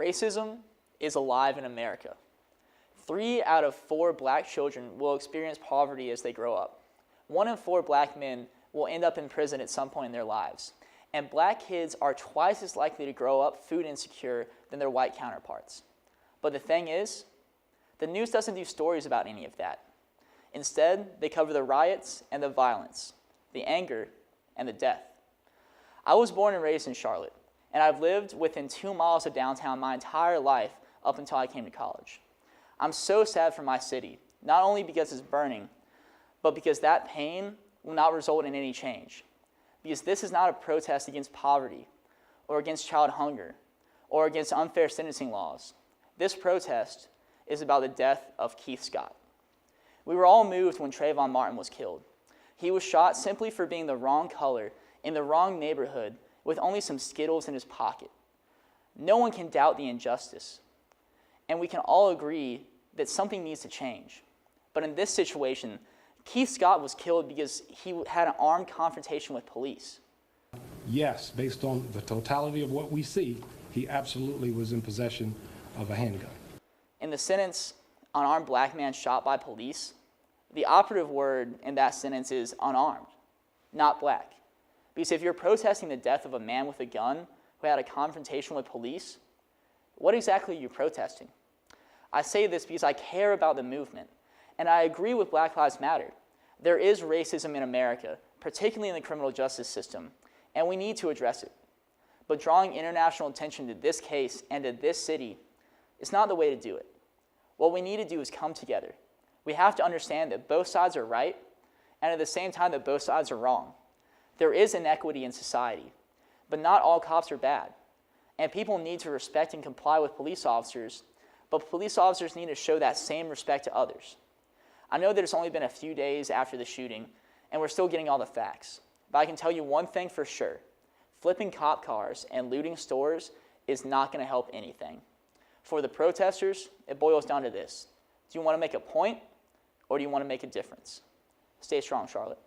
Racism is alive in America. 3 out of 4 black children will experience poverty as they grow up. 1 in 4 black men will end up in prison at some point in their lives. And black kids are twice as likely to grow up food insecure than their white counterparts. But the thing is, the news doesn't do stories about any of that. Instead, they cover the riots and the violence, the anger and the death. I was born and raised in Charlotte, and I've lived within 2 miles of downtown my entire life up until I came to college. I'm so sad for my city, not only because it's burning, but because that pain will not result in any change. Because this is not a protest against poverty, or against child hunger, or against unfair sentencing laws. This protest is about the death of Keith Scott. We were all moved when Trayvon Martin was killed. He was shot simply for being the wrong color in the wrong neighborhood with only some Skittles in his pocket. No one can doubt the injustice, and we can all agree that something needs to change. But in this situation, Keith Scott was killed because he had an armed confrontation with police. Yes, based on the totality of what we see, he absolutely was in possession of a handgun. In the sentence, unarmed black man shot by police, the operative word in that sentence is unarmed, not black. Because if you're protesting the death of a man with a gun who had a confrontation with police, what exactly are you protesting? I say this because I care about the movement, and I agree with Black Lives Matter. There is racism in America, particularly in the criminal justice system, and we need to address it. But drawing international attention to this case and to this city is not the way to do it. What we need to do is come together. We have to understand that both sides are right, and at the same time that both sides are wrong. There is inequity in society, but not all cops are bad. And people need to respect and comply with police officers, but police officers need to show that same respect to others. I know that it's only been a few days after the shooting, and we're still getting all the facts. But I can tell you one thing for sure. Flipping cop cars and looting stores is not going to help anything. For the protesters, it boils down to this. Do you want to make a point, or do you want to make a difference? Stay strong, Charlotte.